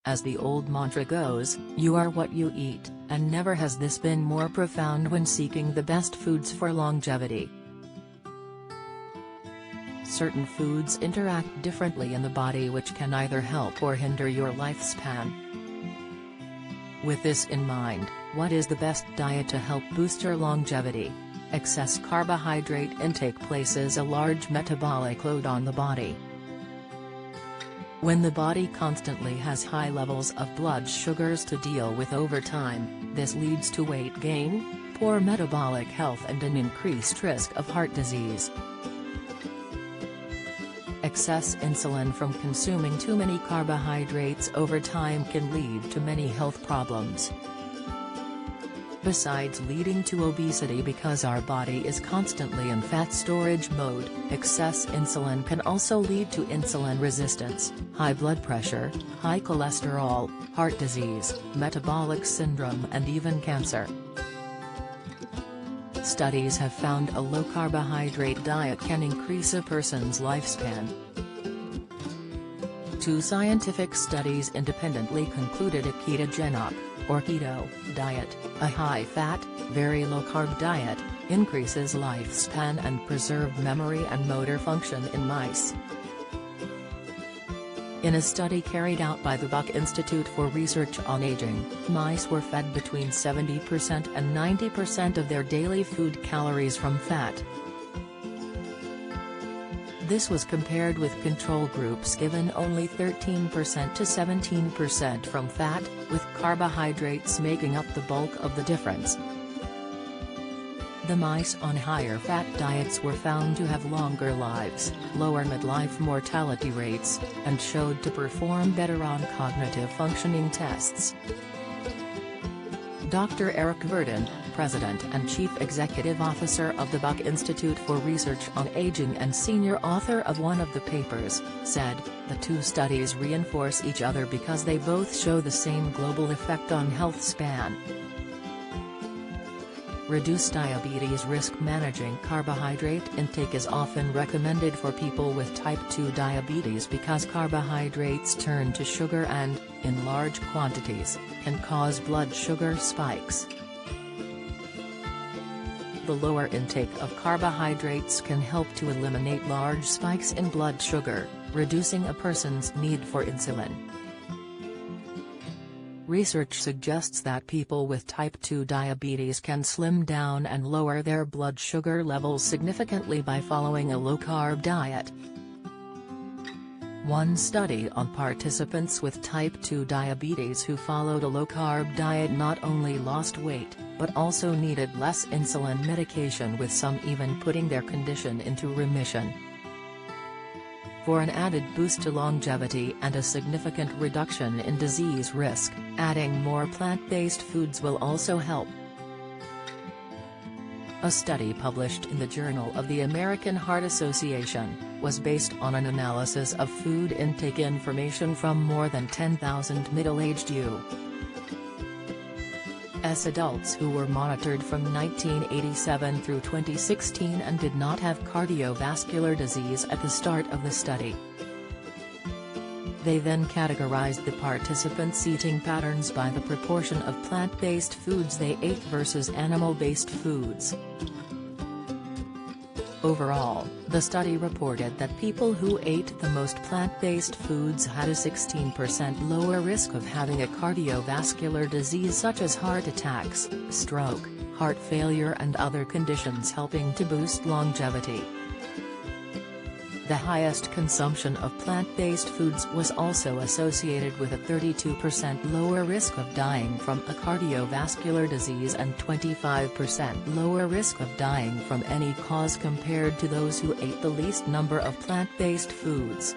As the old mantra goes, you are what you eat, and never has this been more profound when seeking the best foods for longevity. Certain foods interact differently in the body, which can either help or hinder your lifespan. With this in mind, what is the best diet to help boost your longevity? Excess carbohydrate intake places a large metabolic load on the body. When the body constantly has high levels of blood sugars to deal with over time, this leads to weight gain, poor metabolic health and an increased risk of heart disease. Excess insulin from consuming too many carbohydrates over time can lead to many health problems. Besides leading to obesity because our body is constantly in fat storage mode, excess insulin can also lead to insulin resistance, high blood pressure, high cholesterol, heart disease, metabolic syndrome and even cancer. Studies have found a low-carbohydrate diet can increase a person's lifespan. 2 scientific studies independently concluded a ketogenic, or keto, diet, a high-fat, very low-carb diet, increases lifespan and preserved memory and motor function in mice. In a study carried out by the Buck Institute for Research on Aging, mice were fed between 70% and 90% of their daily food calories from fat. This was compared with control groups given only 13% to 17% from fat, with carbohydrates making up the bulk of the difference. The mice on higher fat diets were found to have longer lives, lower midlife mortality rates, and showed to perform better on cognitive functioning tests. Dr. Eric Verdin, President and Chief Executive Officer of the Buck Institute for Research on Aging and senior author of one of the papers, said, the 2 studies reinforce each other because they both show the same global effect on health span. Reduce diabetes risk. Managing carbohydrate intake is often recommended for people with type 2 diabetes because carbohydrates turn to sugar and, in large quantities, can cause blood sugar spikes. The lower intake of carbohydrates can help to eliminate large spikes in blood sugar, reducing a person's need for insulin. Research suggests that people with type 2 diabetes can slim down and lower their blood sugar levels significantly by following a low-carb diet. One study on participants with type 2 diabetes who followed a low-carb diet not only lost weight, but also needed less insulin medication, with some even putting their condition into remission. For an added boost to longevity and a significant reduction in disease risk, adding more plant-based foods will also help. A study published in the Journal of the American Heart Association was based on an analysis of food intake information from more than 10,000 middle-aged U.S. adults who were monitored from 1987 through 2016 and did not have cardiovascular disease at the start of the study. They then categorized the participants' eating patterns by the proportion of plant-based foods they ate versus animal-based foods. Overall, the study reported that people who ate the most plant-based foods had a 16% lower risk of having a cardiovascular disease such as heart attacks, stroke, heart failure and other conditions, helping to boost longevity. The highest consumption of plant-based foods was also associated with a 32% lower risk of dying from a cardiovascular disease and 25% lower risk of dying from any cause compared to those who ate the least number of plant-based foods.